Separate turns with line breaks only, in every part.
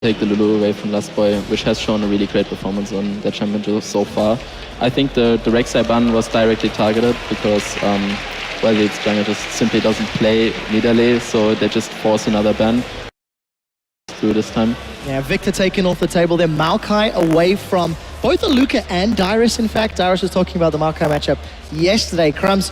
take the Lulu away from Last Boy, which has shown a really great performance on the championship so far. I think the Rek'Sai ban was directly targeted because well, the jungle just simply doesn't play Nidalee, so they just force another ban through this time.
Yeah, Victor taken off the table there. Maokai away from both Aluka and Dyrus, in fact. Dyrus was talking about the Maokai matchup yesterday. Crumbs,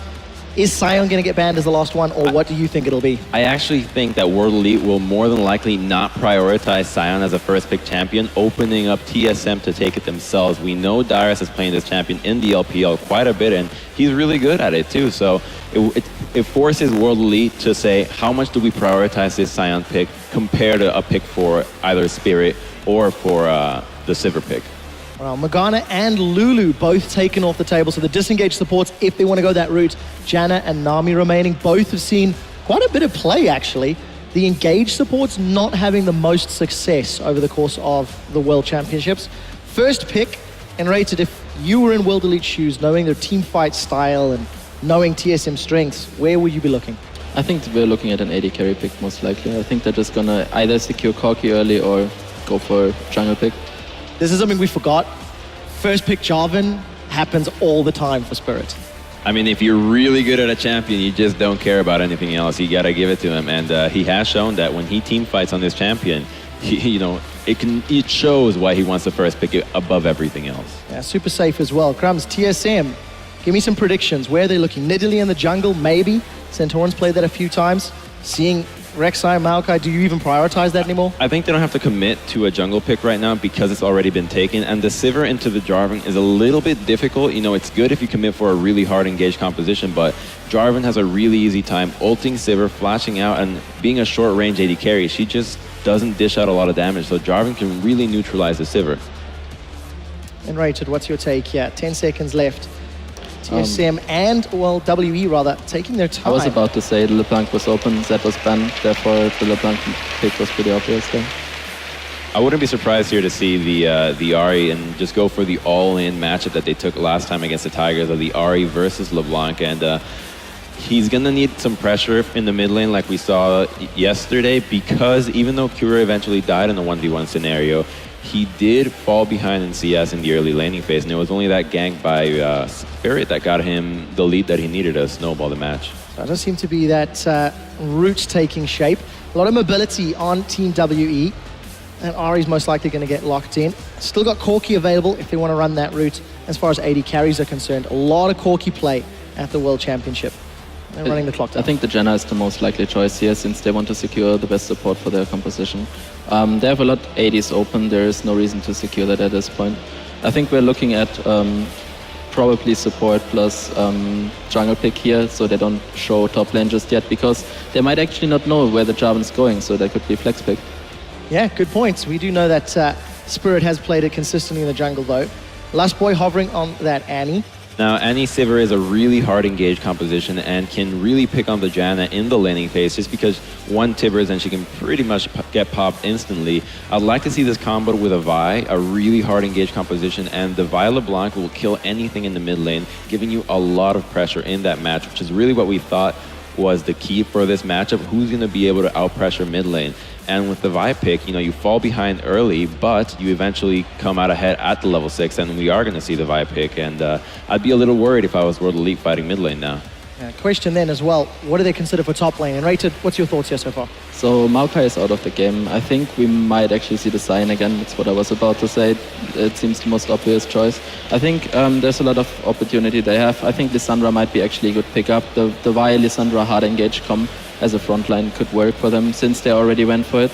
is Sion going to get banned as the last one, or what do you think it'll be?
I actually think that World Elite will more than likely not prioritize Sion as a first pick champion, opening up TSM to take it themselves. We know Dyrus is playing this champion in the LPL quite a bit, and he's really good at it too. So it forces World Elite to say, how much do we prioritize this Sion pick compared to a pick for either Spirit or for the Sivir pick?
Well, Morgana and Lulu both taken off the table, so the disengaged supports, if they want to go that route, Janna and Nami remaining, both have seen quite a bit of play, actually. The engaged supports not having the most success over the course of the World Championships. First pick, and rated, if you were in World Elite shoes, knowing their team fight style and knowing TSM strengths, where would you be looking?
I think we're looking at an AD carry pick, most likely. I think they're just going to either secure Corki early or go for a jungle pick.
This is something we forgot. First pick Jarvan happens all the time for Spirit.
I mean, if you're really good at a champion, you just don't care about anything else. You gotta give it to him, and he has shown that when he team fights on this champion, it shows why he wants the first pick above everything else.
Yeah, super safe as well. Crumbs, TSM, give me some predictions. Where are they looking? Nidalee in the jungle, maybe. Centaurans played that a few times. Seeing Rek'Sai, Maokai, do you even prioritize that anymore?
I think they don't have to commit to a jungle pick right now because it's already been taken, and the Sivir into the Jarvan is a little bit difficult. You know, it's good if you commit for a really hard engaged composition, but Jarvan has a really easy time ulting Sivir, flashing out, and being a short range AD carry. She just doesn't dish out a lot of damage, so Jarvan can really neutralize the Sivir.
And Rachel, what's your take here? 10 seconds left. TSM and, well, WE rather, taking their time.
I was about to say the LeBlanc was open, Zed was banned, therefore the LeBlanc pick was pretty obvious there.
I wouldn't be surprised here to see the Ahri and just go for the all-in matchup that they took last time against the Tigers, of the Ahri versus LeBlanc, and he's gonna need some pressure in the mid lane like we saw yesterday, because even though Kura eventually died in the 1v1 scenario, he did fall behind in CS in the early laning phase, and it was only that gank by Spirit that got him the lead that he needed to snowball the match.
That does seem to be that route taking shape. A lot of mobility on Team WE, and Ahri's most likely going to get locked in. Still got Corki available if they want to run that route. As far as AD carries are concerned, a lot of Corki play at the World Championship. They're running the clock down.
I think the Janna is the most likely choice here, since they want to secure the best support for their composition. They have a lot of ADs open, there is no reason to secure that at this point. I think we're looking at probably support plus jungle pick here, so they don't show top lane just yet, because they might actually not know where the Jarvan's going, so that could be flex pick.
Yeah, good points. We do know that Spirit has played it consistently in the jungle, though. Last Boy hovering on that Annie.
Now, Annie Sivir is a really hard engaged composition and can really pick on the Janna in the laning phase, just because one Tibbers and she can pretty much get popped instantly. I'd like to see this combo with a Vi, a really hard engaged composition, and the Vi LeBlanc will kill anything in the mid lane, giving you a lot of pressure in that match, which is really what we thought was the key for this matchup. Who's going to be able to out-pressure mid lane? And with the Vi pick, you fall behind early, but you eventually come out ahead at the level 6, and we are going to see the Vi pick. And I'd be a little worried if I was World Elite fighting mid lane now.
Question then as well, what do they consider for top lane? And Rated, what's your thoughts here so far?
So Maokai is out of the game. I think we might actually see the Sion again. That's what I was about to say. It seems the most obvious choice. I think there's a lot of opportunity they have. I think Lissandra might be actually a good pickup. The Vi Lissandra hard engage comp as a frontline could work for them, since they already went for it.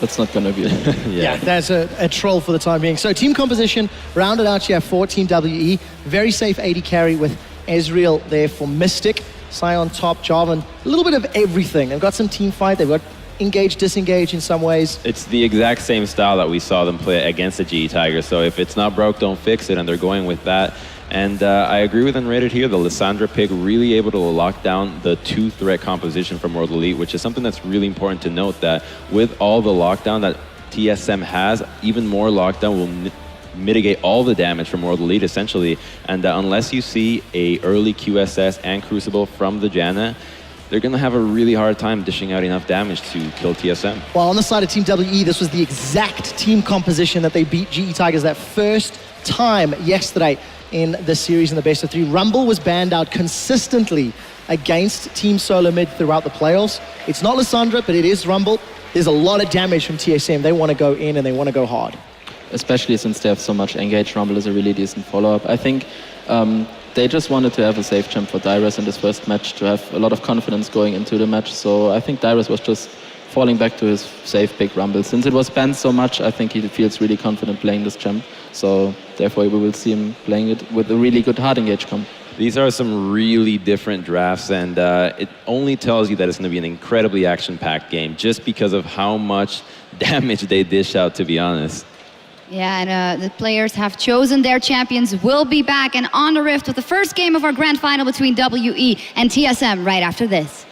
That's not going to be
yeah, that's a troll for the time being. So team composition rounded out here for Team WE. Very safe AD carry with Ezreal there for Mystic. Sion top, Jarvan, a little bit of everything. They've got some team fight, they've got engage, disengage in some ways.
It's the exact same style that we saw them play against the GE Tigers. So if it's not broke, don't fix it, and they're going with that. And I agree with Unrated here. The Lissandra pick really able to lock down the 2-threat composition from World Elite, which is something that's really important to note, that with all the lockdown that TSM has, even more lockdown will mitigate all the damage from World Elite, essentially. And unless you see a early QSS and Crucible from the Janna, they're going to have a really hard time dishing out enough damage to kill TSM.
Well, on the side of Team WE, this was the exact team composition that they beat GE Tigers that first time yesterday in the series in the best of 3. Rumble was banned out consistently against Team Solomid throughout the playoffs. It's not Lissandra, but it is Rumble. There's a lot of damage from TSM. They want to go in and they want to go hard.
Especially since they have so much engaged. Rumble is a really decent follow-up. I think they just wanted to have a safe champ for Dyrus in this first match, to have a lot of confidence going into the match. So I think Dyrus was just falling back to his safe pick Rumble. Since it was banned so much, I think he feels really confident playing this champ. So therefore we will see him playing it with a really good hard engage comp.
These are some really different drafts, and it only tells you that it's going to be an incredibly action-packed game just because of how much damage they dish out, to be honest.
Yeah, and the players have chosen their champions. We'll be back and on the Rift with the first game of our grand final between WE and TSM right after this.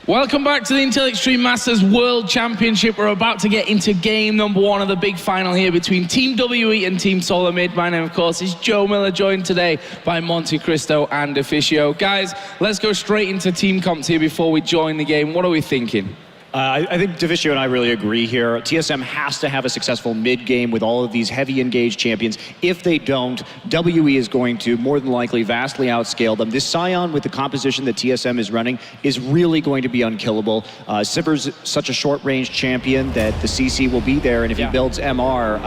Welcome back to the Intel Extreme Masters World Championship. We're about to get into game number 1 of the big final here between Team WE and Team Solomid. My name, of course, is Joe Miller, joined today by Monte Cristo and Officio. Guys, let's go straight into team comps here before we join the game. What are we thinking?
I think Deficio and I really agree here. TSM has to have a successful mid-game with all of these heavy engaged champions. If they don't, WE is going to more than likely vastly outscale them. This Scion with the composition that TSM is running is really going to be unkillable. Sivers such a short-range champion that the CC will be there, and if he builds MR,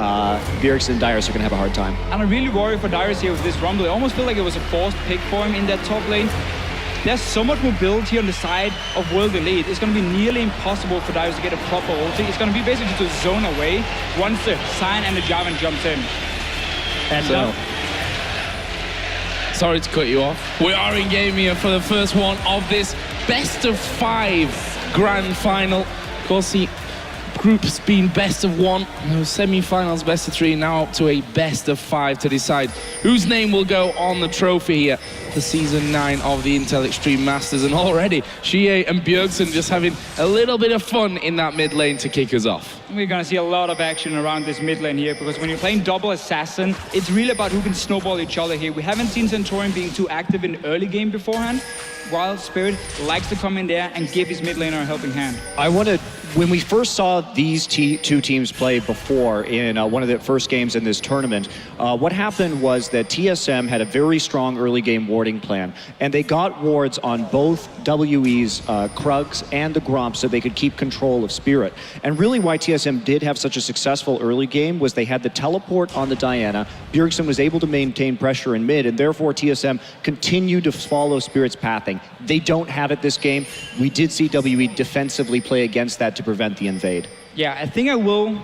Bjergsen and Dyrus are going to have a hard time.
And I really worry for Dyrus here with this Rumble. I almost feel like it was a forced pick for him in that top lane. There's so much mobility on the side of World Elite. It's going to be nearly impossible for Dyrus to get a proper ulti. It's going to be basically to zone away once the Scion and the Jarvan jumps in.
And
Sorry to cut you off. We are in game here for the first one of this best of 5 grand final. Of course, the group's been best of 1, semi-finals best of 3, now up to a best of 5 to decide whose name will go on the trophy here for season 9 of the Intel Extreme Masters. And already Shie and Bjergsen just having a little bit of fun in that mid lane to kick us off.
We're going to see a lot of action around this mid lane here, because when you're playing double assassin, it's really about who can snowball each other here. We haven't seen Centaurion being too active in early game beforehand, while Spirit likes to come in there and give his mid laner a helping hand.
when we first saw these two teams play before in one of the first games in this tournament, what happened was that TSM had a very strong early game warding plan, and they got wards on both WE's Krugs and the Gromp so they could keep control of Spirit. And really why TSM did have such a successful early game was they had the teleport on the Diana, Bjergsen was able to maintain pressure in mid, and therefore TSM continued to follow Spirit's pathing. They don't have it this game. We did see WE defensively play against that to prevent the invade.
Yeah, I think I will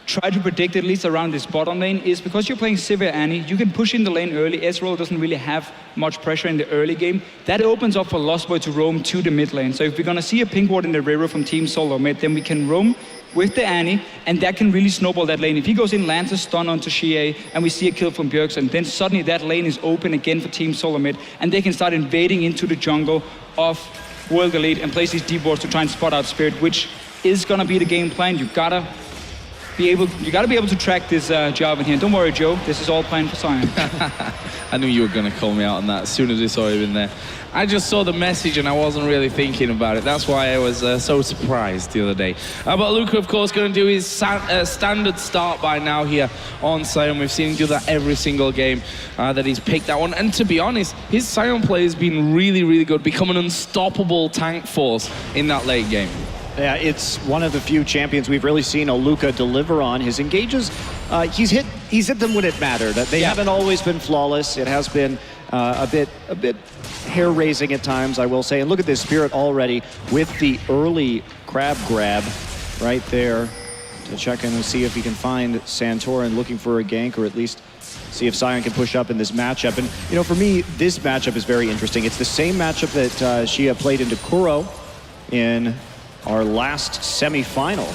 try to predict at least around this bottom lane is because you're playing Sivir Annie, you can push in the lane early. Ezreal doesn't really have much pressure in the early game. That opens up for Lost Boy to roam to the mid lane. So if we're going to see a pink ward in the river from Team Solomid, then we can roam with the Annie, and that can really snowball that lane. If he goes in, lands a stun onto Xie, and we see a kill from Bjergsen, then suddenly that lane is open again for Team Solomid, and they can start invading into the jungle of World Elite and place these deep wards to try and spot out Spirit, which is gonna be the game plan. You gotta be able to track this Jarvan here. Don't worry, Joe, this is all planned for Sion.
I knew you were going to call me out on that as soon as I saw him in there. I just saw the message and I wasn't really thinking about it. That's why I was so surprised the other day. But Luca, of course, going to do his standard start by now here on Sion. We've seen him do that every single game that he's picked that one. And to be honest, his Sion play has been really, really good, become an unstoppable tank force in that late game.
Yeah, it's one of the few champions we've really seen Luca deliver on. His engages, he's hit them when it mattered. They haven't always been flawless. It has been a bit hair-raising at times, I will say. And look at this Spirit already with the early crab grab right there to check in and see if he can find Santorin looking for a gank, or at least see if Sion can push up in this matchup. And, you know, for me, this matchup is very interesting. It's the same matchup that Xia played into Kuro in our last semi-final.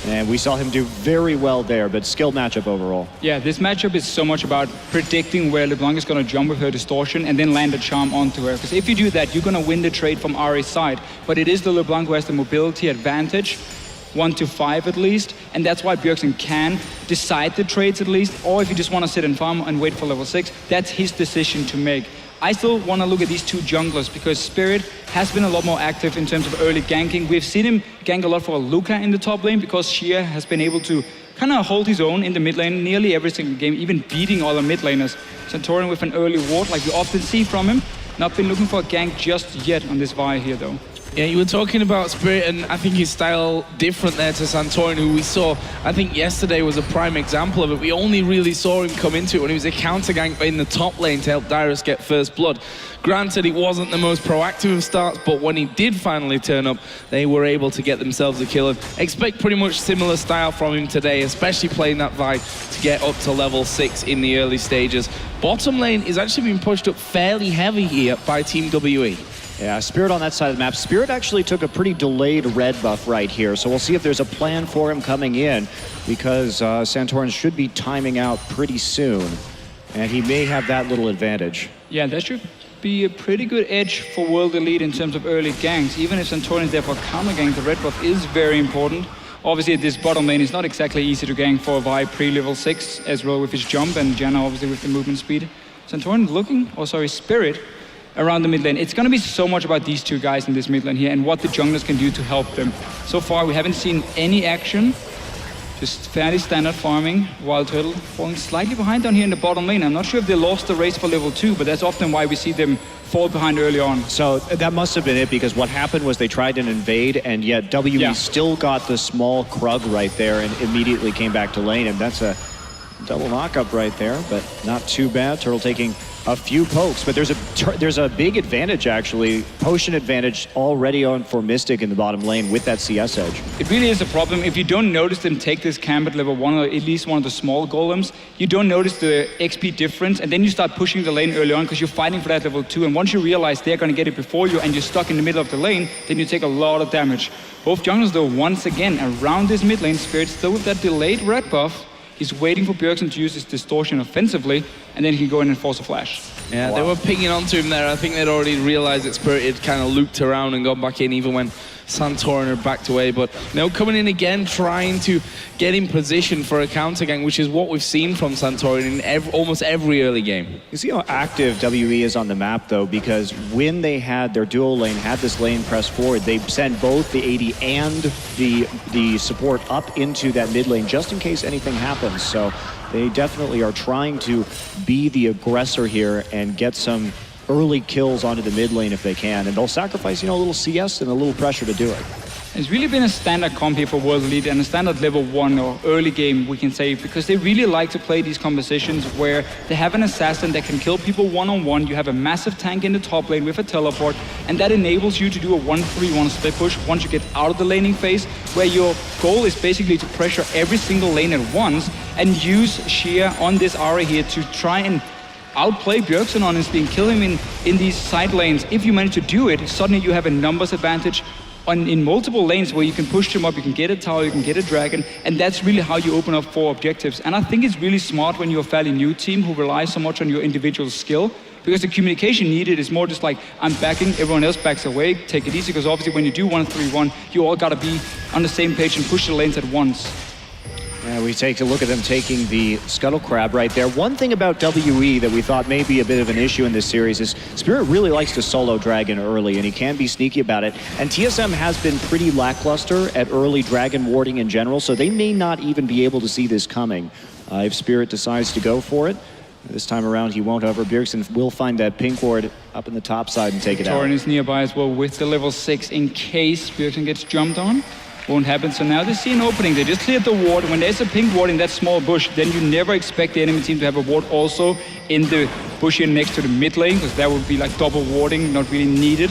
And we saw him do very well there, but skilled matchup overall.
Yeah, this matchup is so much about predicting where LeBlanc is going to jump with her distortion and then land a charm onto her. Because if you do that, you're going to win the trade from Ari's side. But it is the LeBlanc who has the mobility advantage, 1 to 5 at least, and that's why Bjergsen can decide the trades at least, or if you just want to sit and farm and wait for level 6, that's his decision to make. I still want to look at these two junglers because Spirit has been a lot more active in terms of early ganking. We've seen him gank a lot for Luca in the top lane because Xia has been able to kind of hold his own in the mid lane nearly every single game, even beating all the mid laners. Santorin with an early ward like we often see from him. Not been looking for a gank just yet on this Vi here though.
Yeah, you were talking about Spirit, and I think his style different there to Santorin, who we saw, I think yesterday was a prime example of it. We only really saw him come into it when he was a counter gank in the top lane to help Dyrus get first blood. Granted, it wasn't the most proactive of starts, but when he did finally turn up, they were able to get themselves a kill. And expect pretty much similar style from him today, especially playing that Vi to get up to level 6 in the early stages. Bottom lane is actually being pushed up fairly heavy here by Team WE.
Yeah, Spirit on that side of the map. Spirit actually took a pretty delayed red buff right here, so we'll see if there's a plan for him coming in, because Santorin should be timing out pretty soon, and he may have that little advantage.
Yeah, that should be a pretty good edge for World Elite in terms of early ganks. Even if Santorin is there for counter gank, the red buff is very important. Obviously, this bottom lane is not exactly easy to gank for Vi pre-level 6, as well with his jump, and Janna obviously with the movement speed. Santorin Spirit around the mid lane. It's going to be so much about these two guys in this mid lane here and what the junglers can do to help them. So far, we haven't seen any action. Just fairly standard farming. Wild Turtle falling slightly behind down here in the bottom lane. I'm not sure if they lost the race for level 2, but that's often why we see them fall behind early on.
So that must have been it, because what happened was they tried an invade, and yet WE still got the small Krug right there and immediately came back to lane, and that's a double knockup right there, but not too bad. Turtle taking a few pokes, but there's a big advantage actually, potion advantage already on for Mystic in the bottom lane with that CS edge.
It really is a problem. If you don't notice them take this camp at level 1 or at least one of the small golems, you don't notice the XP difference, and then you start pushing the lane early on because you're fighting for that level 2, and once you realize they're going to get it before you and you're stuck in the middle of the lane, then you take a lot of damage. Both junglers though, once again, around this mid lane, Spirit still with that delayed red buff. He's waiting for Bjergsen to use his distortion offensively, and then he can go in and force a flash.
Yeah, they were pinging onto him there. I think they'd already realized that Spirit had kind of looped around and gone back in, even when Santorin had backed away. But now coming in again, trying to get in position for a counter gang, which is what we've seen from Santorin in almost every early game.
You see how active WE is on the map, though, because when they had their duo lane, had this lane press forward, they sent both the AD and the support up into that mid lane just in case anything happens. So they definitely are trying to be the aggressor here and get some early kills onto the mid lane if they can, and they'll sacrifice, a little CS and a little pressure to do it.
It's really been a standard comp here for World Elite and a standard level 1 or early game, we can say, because they really like to play these compositions where they have an assassin that can kill people one-on-one, you have a massive tank in the top lane with a teleport, and that enables you to do a 1-3-1 split push once you get out of the laning phase, where your goal is basically to pressure every single lane at once and use Xia on this Ari here to try and outplay Bjergsen honestly and kill him in these side lanes. If you manage to do it, suddenly you have a numbers advantage in multiple lanes where you can push them up, you can get a tower, you can get a dragon, and that's really how you open up 4 objectives. And I think it's really smart when you're a fairly new team who relies so much on your individual skill, because the communication needed is more just like, I'm backing, everyone else backs away, take it easy, because obviously when you do 1-3-1, you all gotta be on the same page and push the lanes at once.
Yeah, we take a look at them taking the Scuttle Crab right there. One thing about WE that we thought may be a bit of an issue in this series is Spirit really likes to solo Dragon early, and he can be sneaky about it. And TSM has been pretty lackluster at early Dragon warding in general, so they may not even be able to see this coming. If Spirit decides to go for it, this time around he won't. However, Bjergsen will find that pink ward up in the top side and take it out.
Torin is nearby as well with the level 6 in case Bjergsen gets jumped on. Won't happen. So now they see an opening. They just cleared the ward. When there's a pink ward in that small bush, then you never expect the enemy team to have a ward also in the bush here next to the mid lane, because that would be like double warding, not really needed.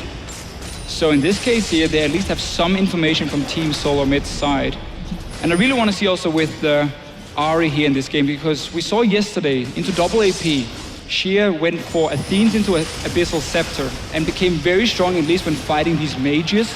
So in this case here, they at least have some information from Team Solomid's side. And I really want to see also with the Ahri here in this game, because we saw yesterday into double AP, Sheer went for Athene's into Abyssal Scepter and became very strong, at least when fighting these mages.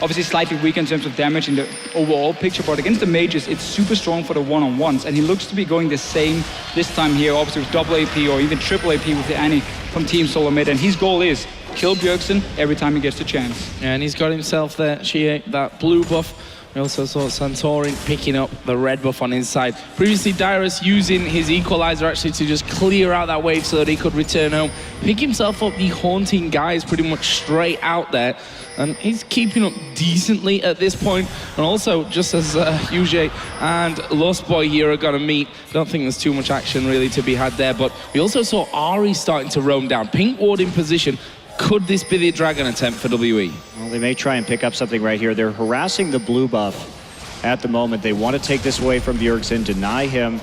Obviously slightly weak in terms of damage in the overall picture, but against the mages, it's super strong for the one-on-ones, and he looks to be going the same this time here, obviously with double AP or even triple AP with the Annie from Team Solomid, and his goal is kill Bjergsen every time he gets the chance.
Yeah, and he's got himself there, that blue buff. We also saw Santorin picking up the red buff on his side. Previously, Dyrus using his equalizer actually to just clear out that wave so that he could return home. Pick himself up the Haunting Guys pretty much straight out there. And he's keeping up decently at this point. And also, just as UJ and Lost Boy here are going to meet, don't think there's too much action really to be had there. But we also saw Ahri starting to roam down. Pink ward in position. Could this be the Dragon attempt for WE?
Well, they may try and pick up something right here. They're harassing the blue buff at the moment. They want to take this away from Bjergsen, deny him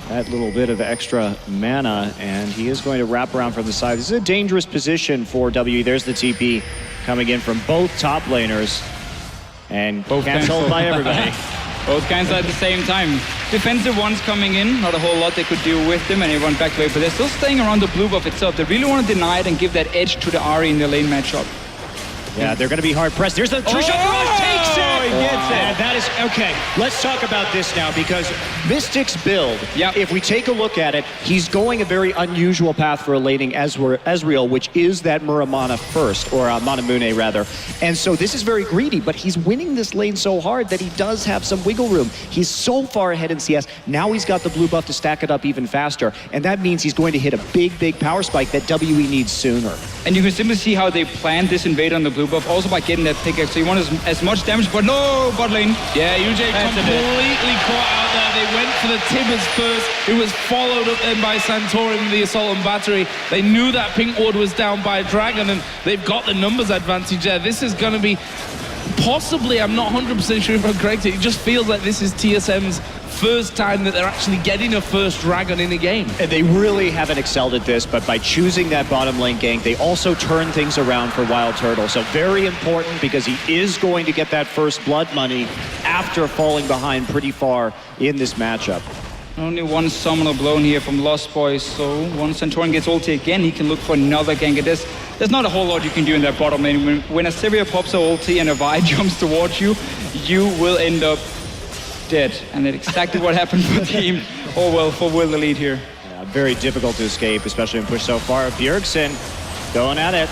that little bit of extra mana, and he is going to wrap around from the side. This is a dangerous position for WE. There's the TP coming in from both top laners, and both cancelled by everybody.
Both cancel at the same time. Defensive ones coming in, not a whole lot they could do with them, and everyone back away, but they're still staying around the blue buff itself. They really want to deny it and give that edge to the Ahri in the lane matchup.
Yeah, they're going to be hard pressed. There's the true shot. Takes it.
He gets it.
And that is okay. Let's talk about this now, because Mystic's build, if we take a look at it, he's going a very unusual path for a laning Ezreal, which is that Muramana first, or Manamune rather. And so this is very greedy, but he's winning this lane so hard that he does have some wiggle room. He's so far ahead in CS. Now he's got the blue buff to stack it up even faster, and that means he's going to hit a big power spike that WE needs sooner.
And you can simply see how they planned this invade on the blue buff, also by getting that pickaxe. So you want as much damage, but no, bot lane.
Yeah, UJ completely caught out there. They went for the Tibbers first. It was followed up then by Santorin with the Assault and Battery. They knew that pink ward was down by Dragon, and they've got the numbers advantage there. This is going to be possibly, I'm not 100% sure if I'm correct, it just feels like this is TSM's first time that they're actually getting a first Dragon in a game.
And they really haven't excelled at this, but by choosing that bottom lane gank, they also turn things around for Wild Turtle. So very important, because he is going to get that first blood money after falling behind pretty far in this matchup.
Only one summoner blown here from Lost Boys, so once Santorin gets ulti again, he can look for another gank at this. There's not a whole lot you can do in that bottom lane. When a Sivir pops her ulti and a Vi jumps towards you, you will end up dead. And that's exactly what happened for Team, for Will Elite here.
Yeah, very difficult to escape, especially when pushed so far. Bjergsen going at it.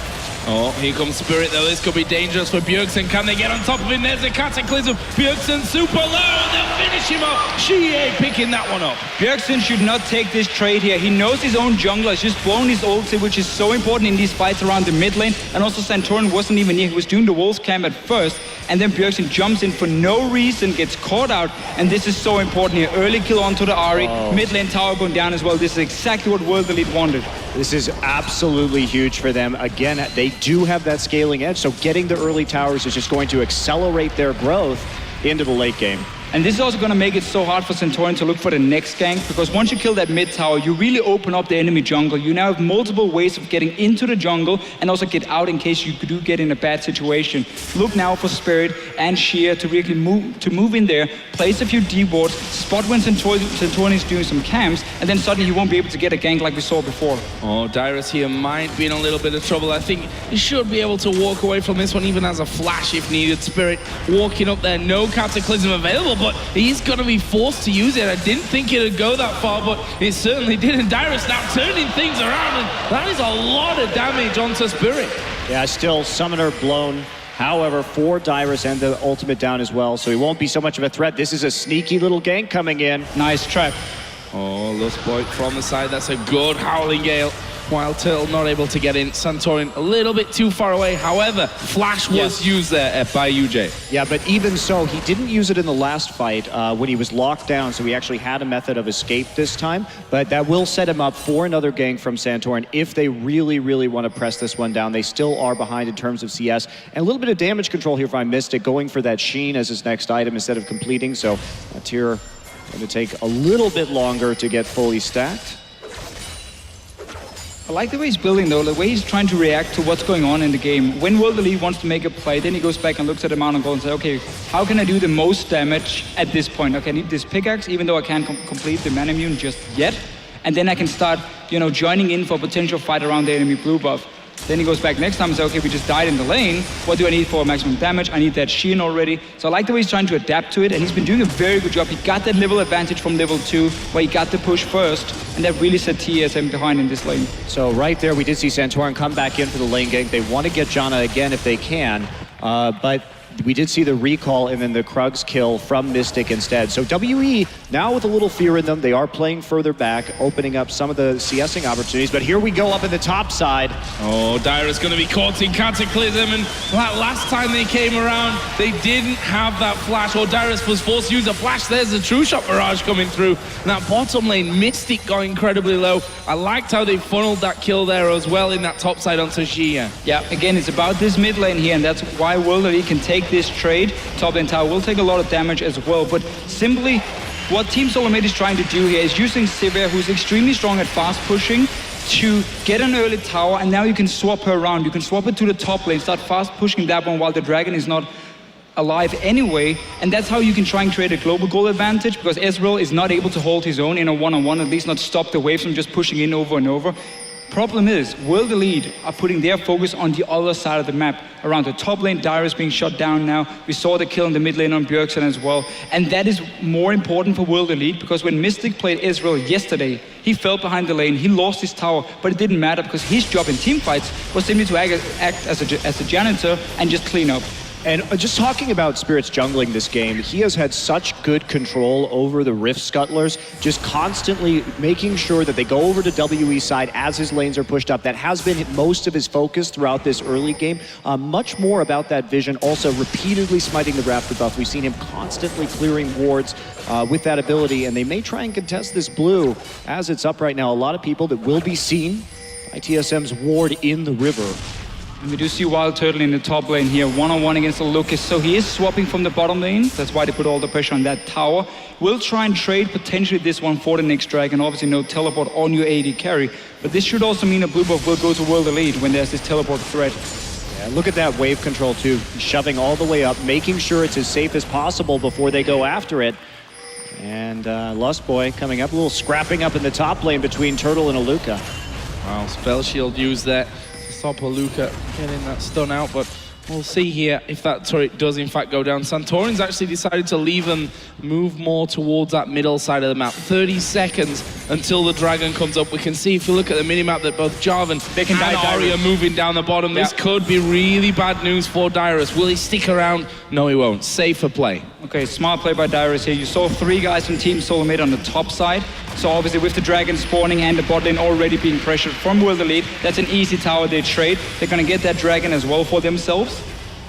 Oh, here comes Spirit though. This could be dangerous for Bjergsen. Can they get on top of him? There's a cataclysm. Bjergsen super low, and they'll finish him up. Shie picking that one up.
Bjergsen should not take this trade here. He knows his own jungler has just blown his ulti, which is so important in these fights around the mid lane. And also Santorin wasn't even near. He was doing the Wolves camp at first, and then Bjergsen jumps in for no reason, gets caught out, and this is so important here. Early kill onto the Ahri, mid lane tower going down as well. This is exactly what World Elite wanted.
This is absolutely huge for them. Again, they do have that scaling edge, so getting the early towers is just going to accelerate their growth into the late game.
And this is also going to make it so hard for Santorin to look for the next gank, because once you kill that mid tower, you really open up the enemy jungle. You now have multiple ways of getting into the jungle and also get out in case you do get in a bad situation. Look now for Spirit and Sheer to really move in there, place a few D-wards, spot when Santorin is doing some camps, and then suddenly he won't be able to get a gank like we saw before.
Oh, Dyrus here might be in a little bit of trouble. I think he should be able to walk away from this one, even as a flash if needed. Spirit walking up there, no Cataclysm available, but he's going to be forced to use it. I didn't think it would go that far, but it certainly did. And Dyrus now turning things around, and that is a lot of damage onto Spirit.
Yeah, still Summoner blown. However, for Dyrus and the ultimate down as well, so he won't be so much of a threat. This is a sneaky little gank coming in.
Nice trap.
Oh, Lustboy from the side. That's a good Howling Gale. While Turtle not able to get in. Santorin a little bit too far away. However, Flash was used there by UJ.
Yeah, but even so, he didn't use it in the last fight when he was locked down, so he actually had a method of escape this time. But that will set him up for another gank from Santorin if they really, really want to press this one down. They still are behind in terms of CS. And a little bit of damage control here from Mystic, going for that Sheen as his next item instead of completing. So that tier going to take a little bit longer to get fully stacked.
I like the way he's building though, the way he's trying to react to what's going on in the game. When World Elite wants to make a play, then he goes back and looks at the amount of gold and says, okay, how can I do the most damage at this point? Okay, I need this pickaxe, even though I can't complete the mana immune just yet. And then I can start, joining in for a potential fight around the enemy blue buff. Then he goes back next time and says, okay, we just died in the lane. What do I need for maximum damage? I need that Sheen already. So I like the way he's trying to adapt to it, and he's been doing a very good job. He got that level advantage from level 2, where he got the push first, and that really set TSM behind in this lane.
So right there, we did see Santorin come back in for the lane gank. They want to get Janna again if they can, but we did see the recall and then the Krugs kill from Mystic instead. So WE, now with a little fear in them, they are playing further back, opening up some of the CSing opportunities. But here we go up in the top side.
Oh, Dyrus going to be caught in Cataclysm, and that last time they came around, they didn't have that flash, or Dyrus was forced to use a flash. There's a True Shot barrage coming through. And that bottom lane, Mystic got incredibly low. I liked how they funneled that kill there as well in that top side onto Xia.
Yeah, again, it's about this mid lane here, and that's why World Elite can take this trade. Top lane tower will take a lot of damage as well, but simply what Team Solomid is trying to do here is using Sivir, who's extremely strong at fast pushing, to get an early tower, and now you can swap her around. You can swap it to the top lane, start fast pushing that one while the dragon is not alive anyway, and that's how you can try and create a global goal advantage, because Ezreal is not able to hold his own in a one-on-one, at least not stop the waves from just pushing in over and over. Problem is, World Elite are putting their focus on the other side of the map. Around the top lane, Dyrus being shot down now. We saw the kill in the mid lane on Bjergsen as well. And that is more important for World Elite, because when Mystic played Ezreal yesterday, he fell behind the lane, he lost his tower, but it didn't matter because his job in team fights was simply to act as a janitor and just clean up.
And just talking about Spirit's jungling this game, he has had such good control over the Rift Scuttlers, just constantly making sure that they go over to WE's side as his lanes are pushed up. That has been most of his focus throughout this early game. Much more about that vision, also repeatedly smiting the Raptor buff. We've seen him constantly clearing wards with that ability, and they may try and contest this blue as it's up right now. A lot of people that will be seen by TSM's ward in the river.
We do see Wild Turtle in the top lane here, one-on-one against the Lucas. So he is swapping from the bottom lane. That's why they put all the pressure on that tower. We'll try and trade potentially this one for the next dragon. Obviously no teleport on your AD carry. But this should also mean a blue buff will go to World Elite when there's this teleport threat.
Yeah, look at that wave control too, shoving all the way up, making sure it's as safe as possible before they go after it. And Lustboy coming up, a little scrapping up in the top lane between Turtle and Aluka.
Wow, spell shield used there. Stop Aluka getting that stun out, but we'll see here if that turret does in fact go down. Santorin's actually decided to leave them move more towards that middle side of the map. 30 seconds until the dragon comes up. We can see, if you look at the minimap, that both Jarvan and Ahri are moving down the bottom. This could be really bad news for Dyrus. Will he stick around? No, he won't. Safer play.
Okay, smart play by Dyrus here. You saw 3 guys from Team Solomid on the top side. So obviously with the dragon spawning and the bot lane already being pressured from World Elite, that's an easy tower they trade. They're going to get that dragon as well for themselves.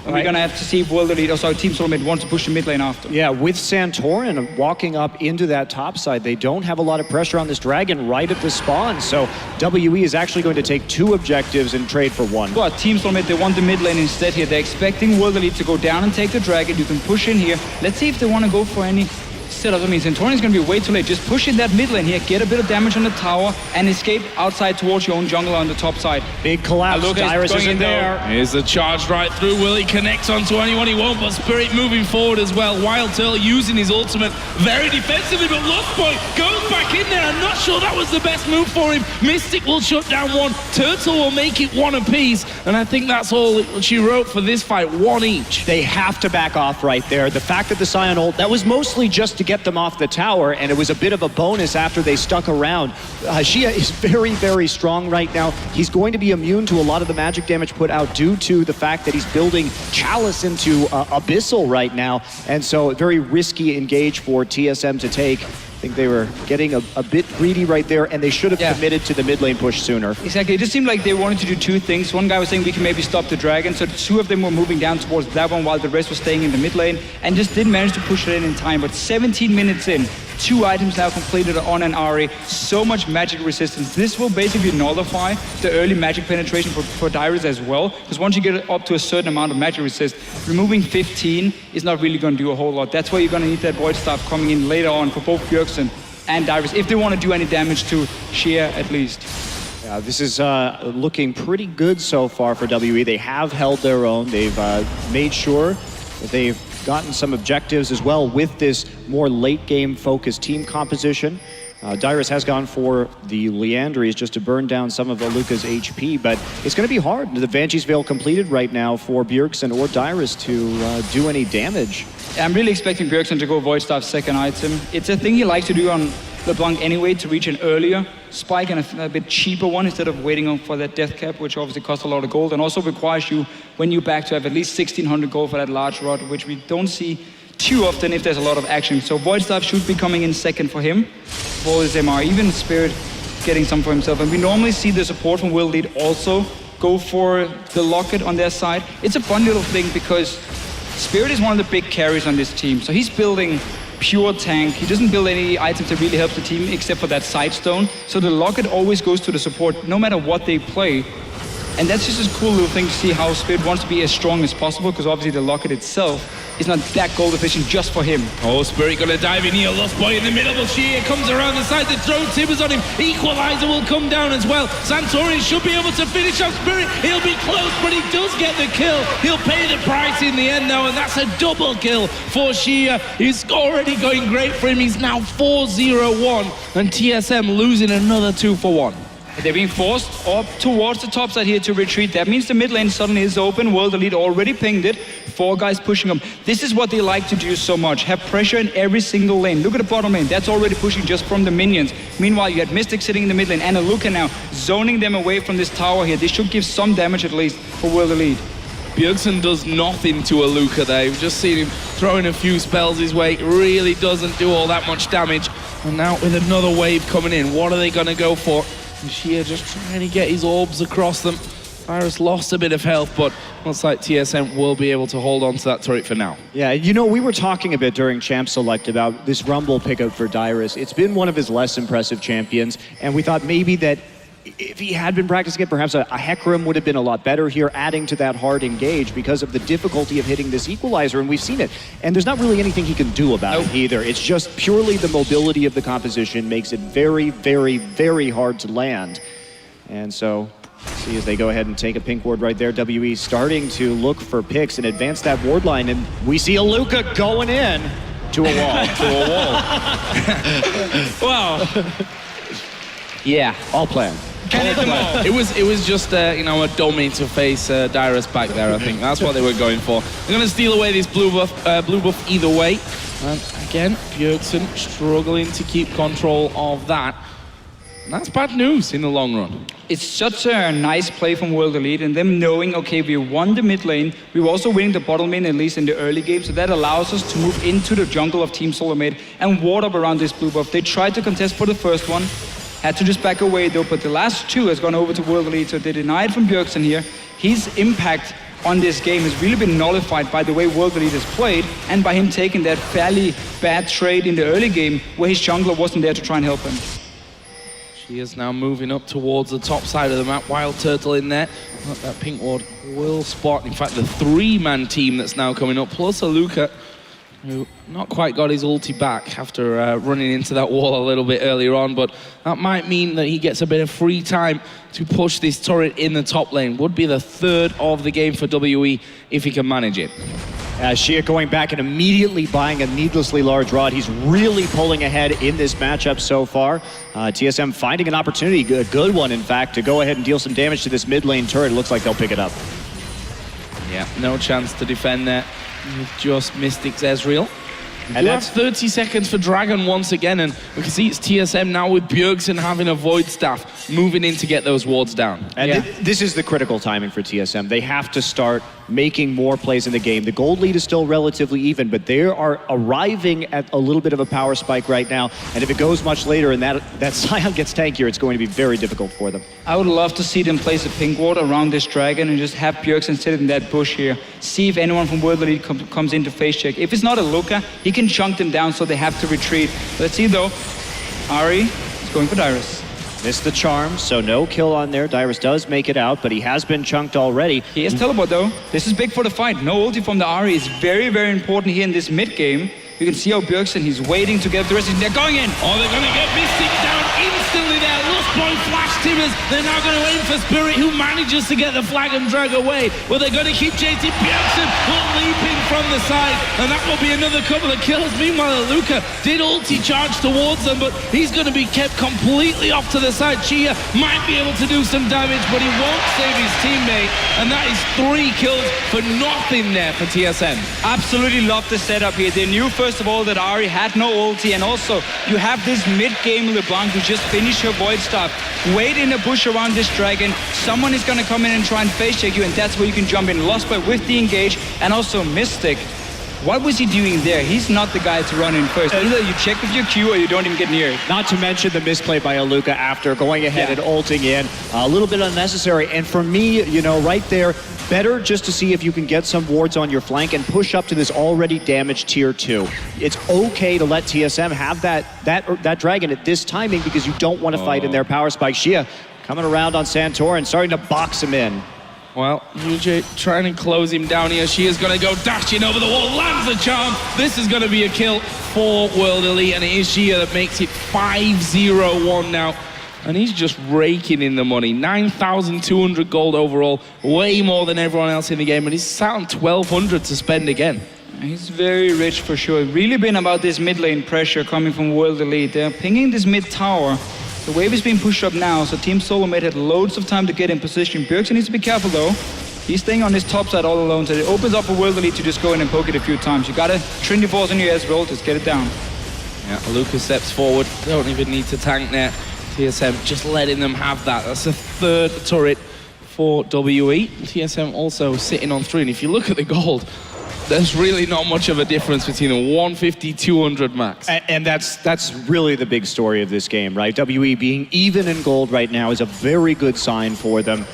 And we're going to have to see if World Elite, Team Solomid wants to push the mid lane after.
Yeah, with Santorin walking up into that top side, they don't have a lot of pressure on this dragon right at the spawn. So WE is actually going to take 2 objectives and trade for 1.
But Team Solomid, they want the mid lane instead here. They're expecting World Elite to go down and take the dragon. You can push in here. Let's see if they want to go for any setup. I mean, Santorin is going to be way too late. Just push in that mid lane here, get a bit of damage on the tower, and escape outside towards your own jungler on the top side.
Big collapse. Dyrus is in there.
Here's the charge right through. Will he connect onto anyone? He won't, but Spirit moving forward as well. Wild Turtle using his ultimate very defensively, but Lost Boy goes back in there. I'm not sure that was the best move for him. Mystic will shut down 1. Turtle will make it 1 apiece, and I think that's all she wrote for this fight, 1 each.
They have to back off right there. The fact that the Scion ult, that was mostly just to get them off the tower, and it was a bit of a bonus after they stuck around. Xia is very, very strong right now. He's going to be immune to a lot of the magic damage put out due to the fact that he's building Chalice into Abyssal right now, and so very risky engage for TSM to take. I think they were getting a bit greedy right there, and they should have committed to the mid lane push sooner.
Exactly. It just seemed like they wanted to do 2 things. One guy was saying we can maybe stop the dragon, so the 2 of them were moving down towards that one while the rest was staying in the mid lane, and just didn't manage to push it in time. But 17 minutes in, 2 items now completed on an Ahri. So much magic resistance. This will basically nullify the early magic penetration for Dyrus as well, because once you get up to a certain amount of magic resist, removing 15 is not really going to do a whole lot. That's why you're going to need that Void Staff coming in later on for both Bjergsen and Dyrus, if they want to do any damage to Xia at least.
Yeah, this is looking pretty good so far for WE. They have held their own. They've made sure that they've gotten some objectives as well with this more late game focused team composition. Dyrus has gone for the Liandry's just to burn down some of Aluka's HP, but it's going to be hard. The Vange's Veil completed right now for Bjergsen or Dyrus to do any damage.
I'm really expecting Bjergsen to go Void Staff second item. It's a thing he likes to do on LeBlanc anyway, to reach an earlier spike and a bit cheaper one instead of waiting for that death cap, which obviously costs a lot of gold and also requires you, when you're back, to have at least 1600 gold for that large rod, which we don't see too often if there's a lot of action. So Void Staff should be coming in second for him. All his MR, even Spirit getting some for himself. And we normally see the support from World Lead also go for the Locket on their side. It's a fun little thing because Spirit is one of the big carries on this team. So he's building pure tank. He doesn't build any items that really help the team except for that side stone. So the Locket always goes to the support no matter what they play. And that's just a cool little thing to see how Spirit wants to be as strong as possible, because obviously the Locket itself is not that gold efficient just for him.
Oh, Spirit gonna dive in here. Lost Boy in the middle. Xia comes around the side to throw timbers on him. Equalizer will come down as well. Santorin should be able to finish off Spirit. He'll be close, but he does get the kill. He'll pay the price in the end now, and that's a double kill for Xia. He's already going great for him. He's now 4-0-1, and TSM losing another 2 for 1.
They're being forced up towards the top side here to retreat. That means the mid lane suddenly is open. World Elite already pinged it. 4 guys pushing them. This is what they like to do so much. Have pressure in every single lane. Look at the bottom lane. That's already pushing just from the minions. Meanwhile, you had Mystic sitting in the mid lane and Aluka now zoning them away from this tower here. They should give some damage at least for World Elite.
Bjergsen does nothing to Aluka there. We've just seen him throwing a few spells his way. It really doesn't do all that much damage. And now with another wave coming in, what are they going to go for? Xia just trying to get his orbs across them. Dyrus lost a bit of health, but looks like TSM will be able to hold on to that turret for now.
Yeah, you know, we were talking a bit during Champ Select about this Rumble pickup for Dyrus. It's been one of his less impressive champions, and we thought maybe that if he had been practicing it, perhaps a Hecarim would have been a lot better here, adding to that hard engage because of the difficulty of hitting this equalizer, and we've seen it. And there's not really anything he can do about it either. It's just purely the mobility of the composition makes it very, very, very hard to land. And so, see as they go ahead and take a pink ward right there, WE starting to look for picks and advance that ward line, and we see Aluka going in to a wall,
Wow.
Yeah.
All planned.
It was just you know, a dummy to face Dyrus back there. I think that's what they were going for. They're going to steal away this blue buff either way. And again, Bjergsen struggling to keep control of that. And that's bad news in the long run.
It's such a nice play from World Elite and them knowing, okay, we won the mid lane, we were also winning the bottom lane, at least in the early game, so that allows us to move into the jungle of Team Solomid and ward up around this blue buff. They tried to contest for the first one, had to just back away though, but the last 2 has gone over to World Elite, so they denied from Bjergsen here. His impact on this game has really been nullified by the way World Elite has played and by him taking that fairly bad trade in the early game where his jungler wasn't there to try and help him.
She is now moving up towards the top side of the map. Wild Turtle in there. That pink ward will spot, in fact, the 3-man team that's now coming up, plus Aluka, who not quite got his ulti back after running into that wall a little bit earlier on, but that might mean that he gets a bit of free time to push this turret in the top lane. Would be the 3rd of the game for WE if he can manage it.
Shia going back and immediately buying a needlessly large rod. He's really pulling ahead in this matchup so far. TSM finding an opportunity, a good one in fact, to go ahead and deal some damage to this mid lane turret. It looks like they'll pick it up.
Yeah, no chance to defend there. You've just Mystics Ezreal.
And
that's 30 seconds for Dragon once again, and we can see it's TSM now with Bjergsen having a Void Staff, moving in to get those wards down.
And this is the critical timing for TSM. They have to start making more plays in the game. The gold lead is still relatively even, but they are arriving at a little bit of a power spike right now, and if it goes much later and that Sion gets tankier, it's going to be very difficult for them.
I would love to see them place a pink ward around this dragon and just have Bjergsen sit in that bush here. See if anyone from World Elite comes in to face check. If it's not a Luca, he can chunk them down so they have to retreat. Let's see though. Ari is going for Dyrus.
Missed the charm, so no kill on there. Dyrus does make it out, but he has been chunked already.
He has teleport though. This is big for the fight. No ulti from the Ari is very, very important here in this mid game. You can see how Bjergsen, he's waiting to get the rest. They're going in.
Oh, they're going to get Mystic down instantly there. Lost Boy Flash Timbers. They're now going to aim for Spirit, who manages to get the flag and drag away. Well, they're going to keep chasing. Bjergsen will leap in from the side, and that will be another couple of kills. Meanwhile, Luca did ulti charge towards them, but he's going to be kept completely off to the side. Chia might be able to do some damage, but he won't save his teammate, and that is 3 kills for nothing there for TSM.
Absolutely love the setup here. They knew first of all that Ari had no ulti, and also you have this mid-game LeBlanc who just finished her Void Staff. Wait in a bush around this dragon. Someone is going to come in and try and face check you, and that's where you can jump in. Lost by with the engage, and also Mystic. What was he doing there? He's not the guy to run in first. Either you check with your Q or you don't even get near it.
Not to mention the misplay by Aluka after going ahead and ulting in. A little bit unnecessary. And for me, you know, right there, better just to see if you can get some wards on your flank and push up to this already damaged tier 2. It's okay to let TSM have that dragon at this timing because you don't want to fight in their power spike. Shia coming around on Santor and starting to box him in.
Well, UJ trying to close him down here. She is going to go dashing over the wall, lands the charm. This is going to be a kill for World Elite, and it is Shia that makes it 5-0-1 now. And he's just raking in the money. 9,200 gold overall, way more than everyone else in the game, and he's sat on 1,200 to spend again.
He's very rich for sure. Really been about this mid lane pressure coming from World Elite. They're pinging this mid tower. The wave is being pushed up now, so Team Solomid had loads of time to get in position. Bjergsen needs to be careful though. He's staying on his top side all alone, so it opens up for World Elite to just go in and poke it a few times. You gotta Trinity Force in your Ezreal, just get it down.
Yeah, Lucas steps forward, don't even need to tank there. TSM just letting them have that. That's the 3rd turret for WE. TSM also sitting on 3, and if you look at the gold, there's really not much of a difference between a 150, 200 max.
And that's really the big story of this game, right? WE being even in gold right now is a very good sign for them.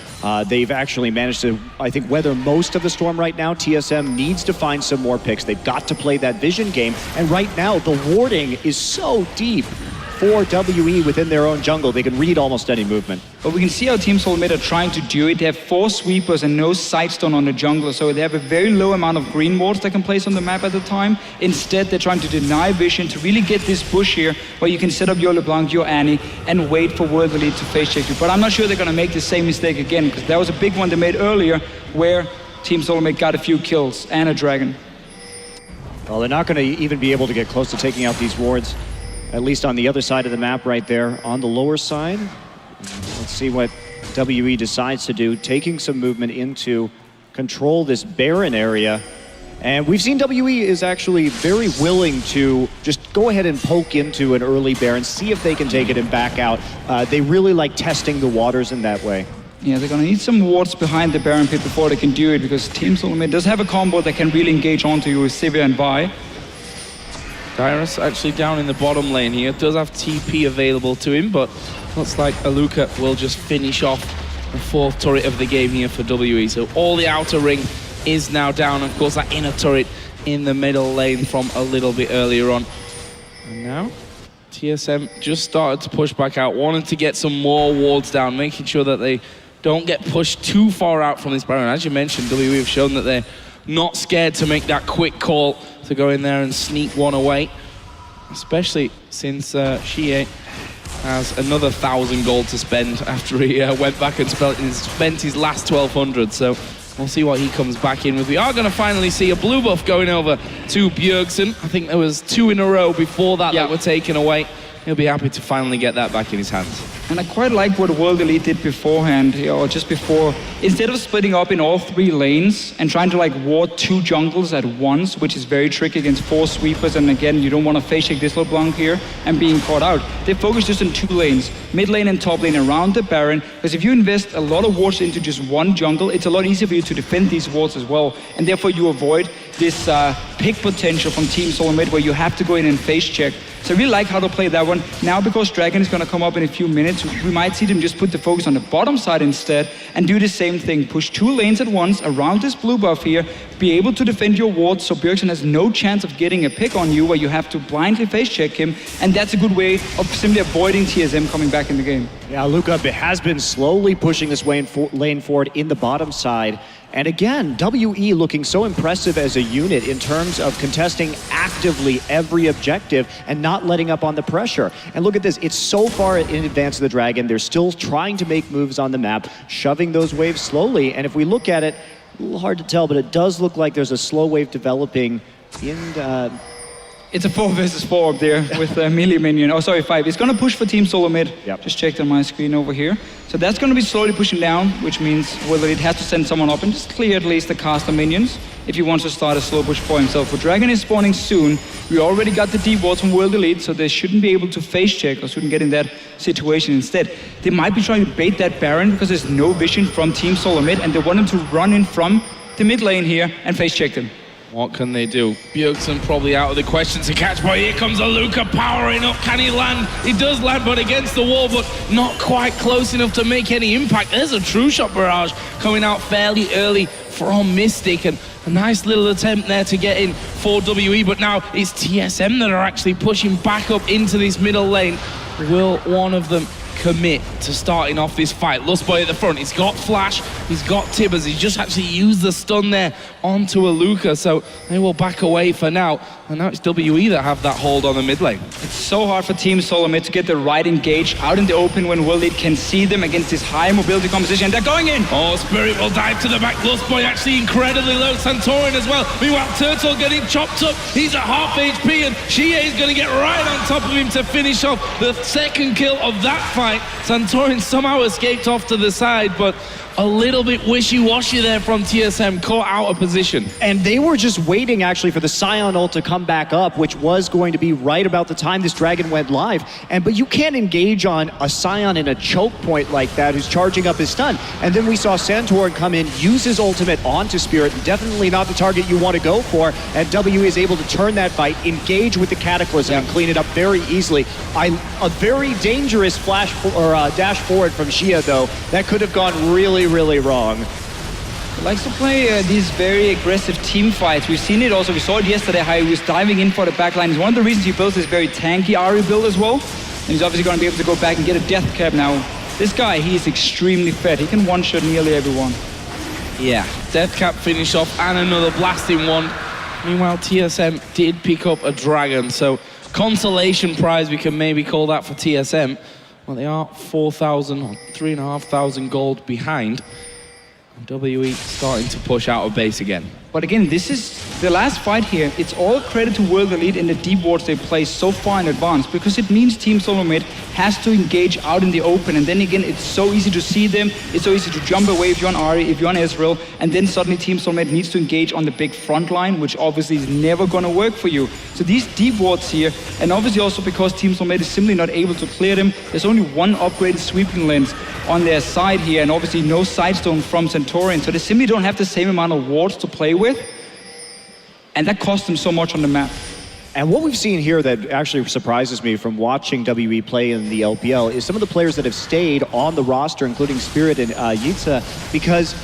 They've actually managed to, I think, weather most of the storm right now. TSM needs to find some more picks. They've got to play that vision game. And right now, the warding is so deep for WE within their own jungle. They can read almost any movement.
But we can see how Team Solomid are trying to do it. They have 4 sweepers and no sightstone on the jungler, so they have a very low amount of green wards they can place on the map at the time. Instead, they're trying to deny vision to really get this bush here where you can set up your LeBlanc, your Annie, and wait for World Elite to face check you. But I'm not sure they're going to make the same mistake again, because that was a big one they made earlier where Team Solomid got a few kills and a dragon.
Well, they're not going to even be able to get close to taking out these wards, at least on the other side of the map right there. On the lower side, let's see what WE decides to do, taking some movement in to control this Baron area. And we've seen WE is actually very willing to just go ahead and poke into an early Baron, see if they can take it and back out. They really like testing the waters in that way.
Yeah, they're going to need some wards behind the Baron pit before they can do it, because Team Solomid does have a combo that can really engage onto you with Sivir and Vi.
Dyrus actually down in the bottom lane here, does have TP available to him, but looks like Aluka will just finish off the fourth turret of the game here for WE. So all the outer ring is now down. Of course, that inner turret in the middle lane from a little bit earlier on. And now TSM just started to push back out, wanted to get some more wards down, making sure that they don't get pushed too far out from this Baron. As you mentioned, WE have shown that they're not scared to make that quick call to go in there and sneak one away, especially since Shie has another 1,000 gold to spend after he went back and spent his last 1,200. So we'll see what he comes back in with. We are going to finally see a blue buff going over to Bjergsen. I think there was 2 in a row before that that were taken away. He'll be happy to finally get that back in his hands.
And I quite like what World Elite did beforehand, or just before. Instead of splitting up in all 3 lanes and trying to like ward 2 jungles at once, which is very tricky against 4 sweepers, and again, you don't want to face check this LeBlanc here and being caught out. They focus just on 2 lanes, mid lane and top lane around the Baron, because if you invest a lot of wards into just 1 jungle, it's a lot easier for you to defend these wards as well, and therefore you avoid this pick potential from Team Solomid where you have to go in and face check. So I really like how to play that one. Now, because Dragon is going to come up in a few minutes, we might see them just put the focus on the bottom side instead and do the same thing. Push 2 lanes at once around this blue buff here, be able to defend your wards so Bjergsen has no chance of getting a pick on you where you have to blindly face check him, and that's a good way of simply avoiding TSM coming back in the game.
Yeah, Luca has been slowly pushing this lane forward in the bottom side. And again, WE looking so impressive as a unit in terms of contesting actively every objective and not letting up on the pressure. And look at this, it's so far in advance of the Dragon. They're still trying to make moves on the map, shoving those waves slowly. And if we look at it, a little hard to tell, but it does look like there's a slow wave developing in...
It's a 4 versus 4 up there with a melee minion. Oh, sorry, 5. It's going to push for Team Solomid.
Yep. Just
checked on my screen over here. So that's going to be slowly pushing down, which means World Elite has to send someone up and just clear at least the caster minions if he wants to start a slow push for himself. But Dragon is spawning soon. We already got the deep wards from World Elite, so they shouldn't be able to face check or shouldn't get in that situation instead. They might be trying to bait that Baron because there's no vision from Team Solomid and they want him to run in from the mid lane here and face check them.
What can they do? Bjergsen probably out of the question to catch, but here comes Aluka powering up. Can he land? He does land, but against the wall, but not quite close enough to make any impact. There's a true shot barrage coming out fairly early from Mystic, and a nice little attempt there to get in for WE, but now it's TSM that are actually pushing back up into this middle lane. Will one of them commit to starting off this fight? Lustboy at the front, he's got Flash, he's got Tibbers, he's just actually used the stun there onto Aluka, so they will back away for now, and now it's WE that have that hold on the mid lane.
It's so hard for Team Solomid to get the right engage out in the open when World Elite can see them against this high mobility composition, and they're going in!
Oh, Spirit will dive to the back, Lustboy actually incredibly low, Santorin as well. Meanwhile, Turtle getting chopped up, he's at half HP, and Shie is going to get right on top of him to finish off the second kill of that fight. Santorin somehow escaped off to the side, but a little bit wishy-washy there from TSM, caught out of position.
And they were just waiting actually for the Scion ult to come back up, which was going to be right about the time this Dragon went live. But you can't engage on a Scion in a choke point like that who's charging up his stun. And then we saw Santorin come in, use his ultimate onto Spirit, definitely not the target you want to go for, and W is able to turn that fight, engage with the Cataclysm and clean it up very easily. A very dangerous flash or dash forward from Shia though, that could have gone really wrong.
He likes to play these very aggressive team fights. We've seen it also, we saw it yesterday how he was diving in for the backline. It's one of the reasons he builds this very tanky Ari build as well. And he's obviously going to be able to go back and get a death cap now. This guy, he is extremely fed. He can one-shot nearly everyone.
Yeah, death cap finish off and another blasting one. Meanwhile, TSM did pick up a Dragon, so consolation prize we can maybe call that for TSM. Well, they are 4,000 or 3,500 gold behind. WE starting to push out of base again.
But again, this is the last fight here. It's all credit to World Elite and the deep wards they play so far in advance, because it means Team Solomid has to engage out in the open, and then again, it's so easy to see them, it's so easy to jump away if you're on Ari, if you're on Ezreal, and then suddenly Team Solomid needs to engage on the big front line, which obviously is never gonna work for you. So these deep wards here, and obviously also because Team Solomid is simply not able to clear them, there's only one upgraded sweeping lens on their side here, and obviously no sidestone from Santorin, so they simply don't have the same amount of wards to play with, and that costs them so much on the map.
And what we've seen here that actually surprises me from watching WE play in the LPL is some of the players that have stayed on the roster, including Spirit and Yitza, because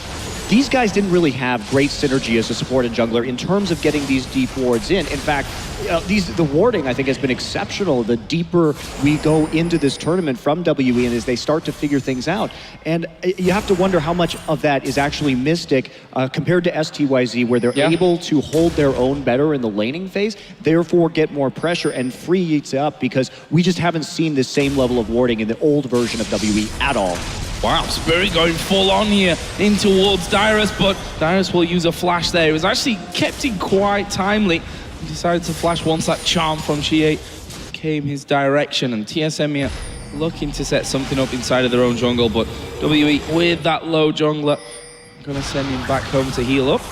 these guys didn't really have great synergy as a support and jungler in terms of getting these deep wards in. In fact, the warding, I think, has been exceptional the deeper we go into this tournament from WE and as they start to figure things out. And you have to wonder how much of that is actually Mystic compared to STYZ, where they're able to hold their own better in the laning phase, therefore get more pressure and free Yitza up, because we just haven't seen the same level of warding in the old version of WE at all.
Wow, Spirit going full on here in towards Dyrus, but Dyrus will use a flash there. It was actually kept in quite timely. He decided to flash once that charm from Chie came his direction, and TSM here looking to set something up inside of their own jungle, but WE with that low jungler, gonna send him back home to heal up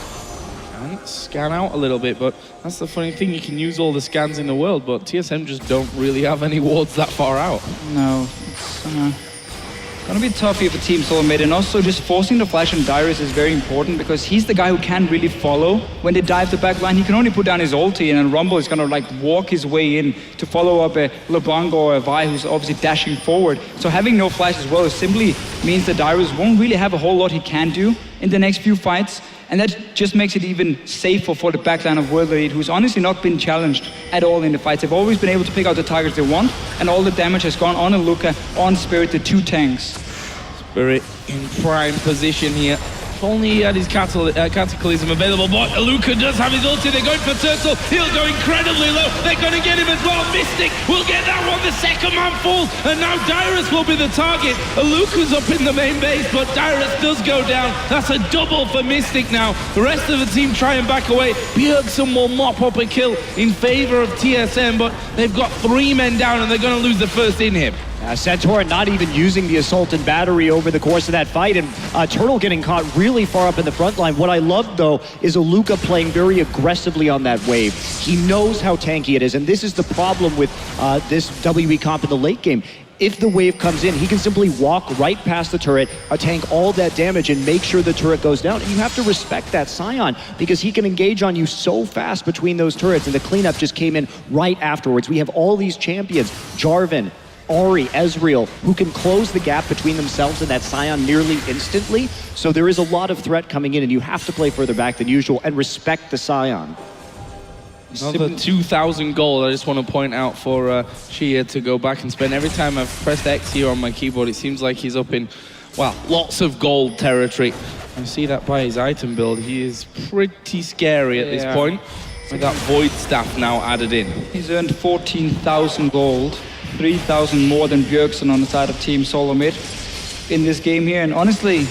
and scan out a little bit. But that's the funny thing, you can use all the scans in the world, but TSM just don't really have any wards that far out.
No, it's gonna be tough here for Team Solomid, and also just forcing the flash on Dyrus is very important because he's the guy who can't really follow. When they dive the back line, he can only put down his ulti, and then Rumble is gonna like walk his way in to follow up a LeBlanc or a Vi who's obviously dashing forward. So having no flash as well simply means that Dyrus won't really have a whole lot he can do in the next few fights, and that just makes it even safer for the backline of World Elite, who's honestly not been challenged at all in the fights. They've always been able to pick out the targets they want, and all the damage has gone on Aluka, on Spirit, the two tanks.
Spirit in prime position here. If only he had his Cataclysm available, but Aluka does have his ulti. They're going for Turtle. He'll go incredibly low. They're going to get him as well. Mystic will get that one. The second man falls, and now Dyrus will be the target. Aluka's up in the main base, but Dyrus does go down. That's a double for Mystic now. The rest of the team try and back away. Bjergsen will mop up a kill in favor of TSM, but they've got 3 men down, and they're going to lose the first in him.
Centaur not even using the assault and battery over the course of that fight, and Turtle getting caught really far up in the front line. What I love, though, is Aluka playing very aggressively on that wave. He knows how tanky it is, and this is the problem with this WE comp in the late game. If the wave comes in, he can simply walk right past the turret, tank all that damage, and make sure the turret goes down. And you have to respect that Sion, because he can engage on you so fast between those turrets, and the cleanup just came in right afterwards. We have all these champions, Jarvan, Ahri, Ezreal, who can close the gap between themselves and that Sion nearly instantly. So there is a lot of threat coming in, and you have to play further back than usual and respect the Sion.
Another 2,000 gold. I just want to point out for Chia to go back and spend. Every time I've pressed X here on my keyboard, it seems like he's up in, well, lots of gold territory. I see that by his item build. He is pretty scary at this point, with that Void Staff now added in.
He's earned 14,000 gold. 3,000 more than Bjergsen on the side of Team Solomid in this game here. And honestly,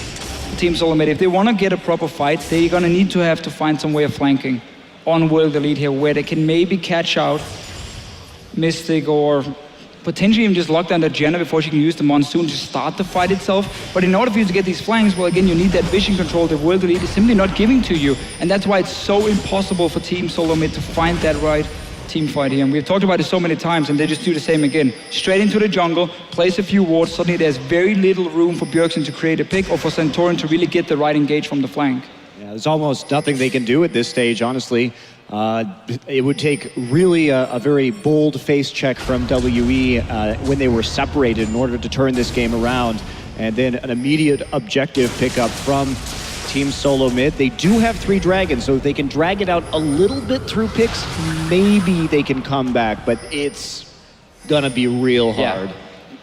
Team Solomid, if they want to get a proper fight, they're going to need to have to find some way of flanking on World Elite here, where they can maybe catch out Mystic, or potentially even just lock down the Janna before she can use the Monsoon to start the fight itself. But in order for you to get these flanks, well, again, you need that vision control that World Elite is simply not giving to you. And that's why it's so impossible for Team Solomid to find that right team fight here. And we've talked about it so many times, and they just do the same again. Straight into the jungle, place a few wards. Suddenly there's very little room for Bjergsen to create a pick, or for Santorin to really get the right engage from the flank.
Yeah, there's almost nothing they can do at this stage, honestly. It would take really a very bold face check from WE when they were separated in order to turn this game around. And then an immediate objective pickup from Team Solomid. They do have 3 dragons, so if they can drag it out a little bit through picks, maybe they can come back, but it's gonna be real hard.
Yeah.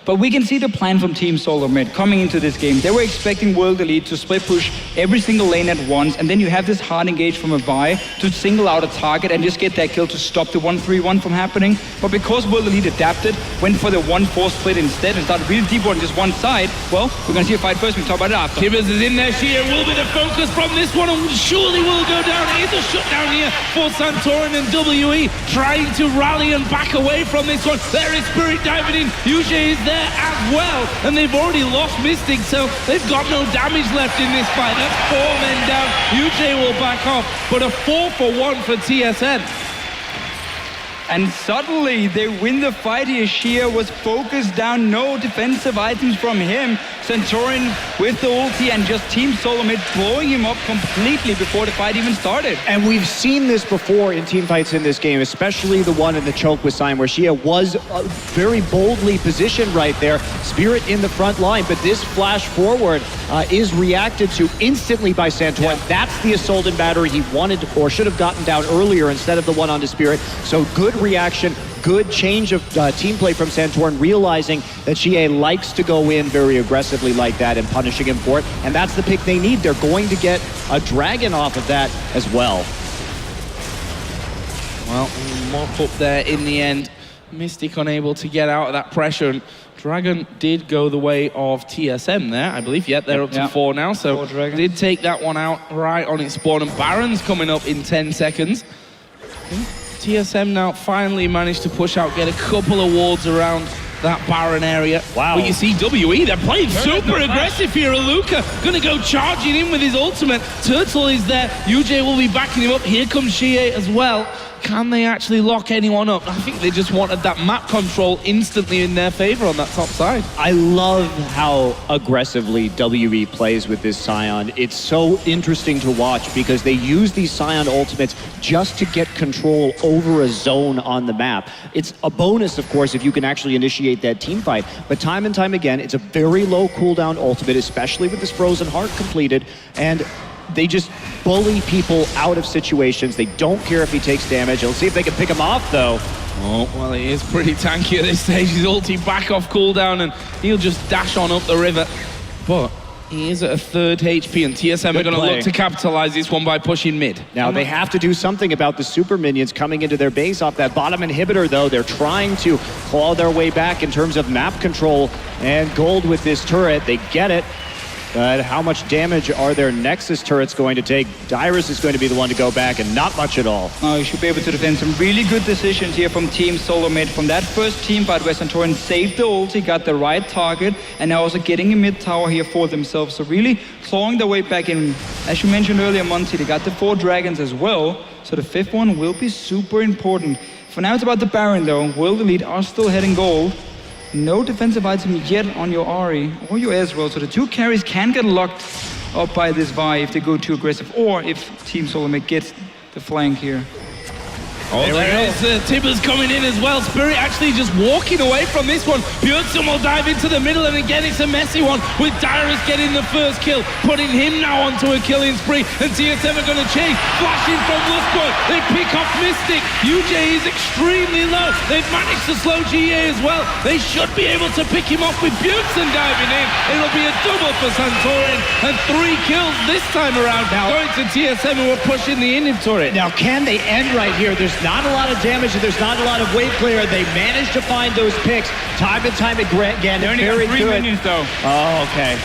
But we can see the plan from Team Solomid coming into this game. They were expecting World Elite to split push every single lane at once, and then you have this hard engage from a Vi to single out a target and just get that kill to stop the 1-3-1 from happening. But because World Elite adapted, went for the 1-4 split instead and started really deep on just one side, well, we're gonna see a fight first, we can talk about it after.
Tibbers is in there, Shia will be the focus from this one, and surely will go down. It is a shutdown here for Santorin, and WE trying to rally and back away from this one. There is Spirit diving in, Yuji is there as well, and they've already lost Mystic, so they've got no damage left in this fight. That's 4 men down. Yuji will back off, but a 4-for-1 for TSM.
And suddenly they win the fight here. Shia was focused down, no defensive items from him. Santorin with the ulti and just Team Solomid blowing him up completely before the fight even started.
And we've seen this before in team fights in this game, especially the one in the choke with Sign, where Shia was very boldly positioned right there. Spirit in the front line, but this flash forward is reacted to instantly by Santorin. Yeah. That's the assault and battery he wanted or should have gotten down earlier instead of the one onto Spirit. So good reaction, good change of team play from Santorin, realizing that Xie likes to go in very aggressively like that and punishing him for it. And that's the pick they need. They're going to get a dragon off of that as well.
Well, mop up there in the end. Mystic unable to get out of that pressure. And Dragon did go the way of TSM there, I believe. Yep, they're up to 4 now. So did take that one out right on its spawn. And Baron's coming up in 10 seconds. TSM now finally managed to push out, get a couple of wards around that Baron area.
Wow.
But you see WE, they're playing super aggressive here. Luca gonna go charging in with his ultimate. Turtle is there. UJ will be backing him up. Here comes Xie as well. Can they actually lock anyone up? I think they just wanted that map control instantly in their favor on that top side.
I love how aggressively WE plays with this Scion. It's so interesting to watch because they use these Scion ultimates just to get control over a zone on the map. It's a bonus, of course, if you can actually initiate that team fight. But time and time again, it's a very low cooldown ultimate, especially with this Frozen Heart completed. And they just bully people out of situations. They don't care if he takes damage. Let's see if they can pick him off, though.
Oh, well, he is pretty tanky at this stage. His ulti back off cooldown, and he'll just dash on up the river. But he is at a 3rd HP, and TSM are going to look to capitalize this one by pushing mid.
Now, they have to do something about the super minions coming into their base off that bottom inhibitor, though. They're trying to claw their way back in terms of map control and gold with this turret. They get it. But how much damage are their Nexus turrets going to take? Dyrus is going to be the one to go back, and not much at all.
Oh, you should be able to defend some really good decisions here from Team Solomid. From that first team fight where Santorin saved the ulti, got the right target, and now also getting a mid tower here for themselves. So really clawing their way back in. As you mentioned earlier, Monty, they got the 4 dragons as well. So the 5th one will be super important. For now, it's about the Baron, though. World Elite are still heading gold. No defensive item yet on your Ahri or your Ezreal, so the 2 carries can get locked up by this Vi if they go too aggressive, or if Team Solomid gets the flank here.
Oh, there is Tibbers coming in as well. Spirit actually just walking away from this one. Björnsson will dive into the middle, and again it's a messy one with Dyrus getting the first kill, putting him now onto a killing spree, and TSM are going to chase. Flashing from Lustboy, they pick off Mystic. UJ is extremely low. They've managed to slow GA as well. They should be able to pick him off with Björnsson diving in. It'll be a double for Santorin, and 3 kills this time around. Now going to TSM, who are pushing the inhib turret.
Now, can they end right here? There's not a lot of damage, and there's not a lot of wave clear. They managed to find those picks time and time again.
They only got 3 minions, though.
Oh, okay.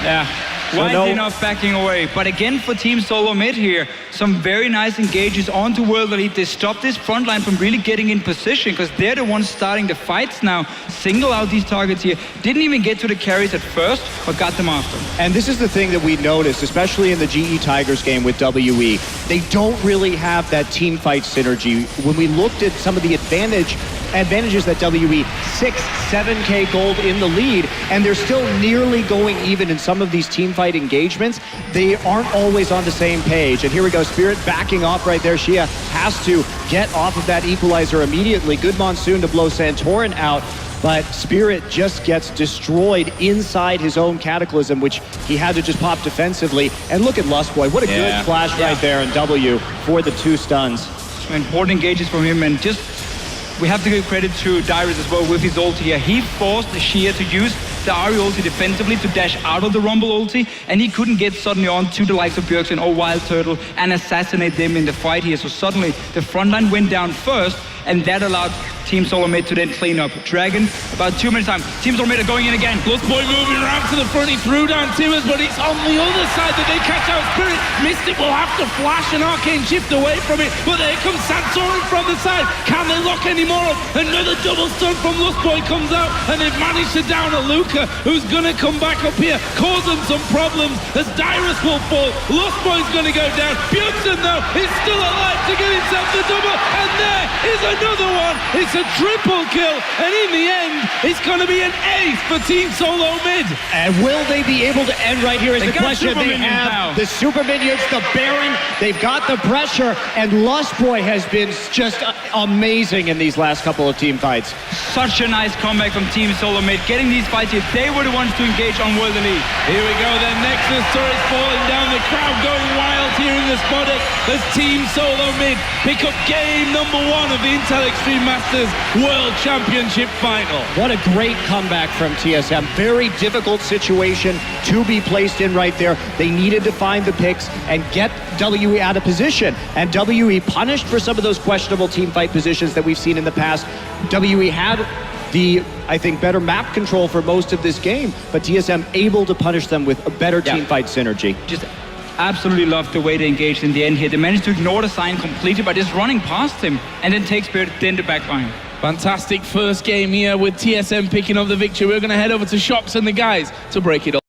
Yeah. Why enough backing away? But again, for Team Solomid here, some very nice engages onto World Elite. They stopped this front line from really getting in position because they're the ones starting the fights now. Single out these targets here. Didn't even get to the carries at first, but got them after.
And this is the thing that we noticed, especially in the GE Tigers game with WE. They don't really have that team fight synergy. When we looked at some of the advantages that WE, 6, 7K gold in the lead, and they're still nearly going even in some of these team fight engagements. They aren't always on the same page. And here we go, Spirit backing off right there. Xia has to get off of that equalizer immediately. Good Monsoon to blow Santorin out, but Spirit just gets destroyed inside his own Cataclysm, which he had to just pop defensively. And look at Lustboy, what a good flash right there in W for the 2 stuns.
Important engages from him, and just we have to give credit to Dyrus as well with his ulti here. He forced Xia to use the Ahri ulti defensively to dash out of the Rumble ulti, and he couldn't get suddenly on to the likes of Björksson or Wild Turtle and assassinate them in the fight here. So suddenly the front line went down first, and that allowed Team Solomid to then clean up. Dragon, about 2 minutes time. Team Solomid are going in again.
Lustboy moving around to the front, he threw down Tibbers, but it's on the other side that they catch out Spirit. Mystic will have to flash an arcane shift away from it, but there comes Santorin from the side. Can they lock any more up? Another double stun from Lustboy comes out, and they've managed to down a Luca, who's gonna come back up here, cause them some problems as Dyrus will fall. Lustboy's gonna go down. Bjornsson, though, is still alive to give himself the double, and there is another one. It's a triple kill, and in the end, it's gonna be an ace for Team Solomid.
And will they be able to end right here is
They
the
got
question.
super
They
minions
have
now.
the super minions, the Baron, they've got the pressure, and Lustboy has been just amazing in these last couple of team fights.
Such a nice comeback from Team Solomid, getting these fights here. They were the ones to engage on World Elite.
Here we go, then Nexus turret falling down, the crowd going wild here in the Spodek as Team Solomid pick up game number 1 of the Intel Extreme Masters World Championship Final.
What a great comeback from TSM. Very difficult situation to be placed in right there. They needed to find the picks and get WE out of position. And WE punished for some of those questionable team fight positions that we've seen in the past. WE had the, I think, better map control for most of this game, but TSM able to punish them with a better team fight synergy.
Just absolutely loved the way they engaged in the end here. They managed to ignore the sign completely by just running past him and then take Spirit, then the backline.
Fantastic first game here with TSM picking up the victory. We're going to head over to Shox and the guys to break it all.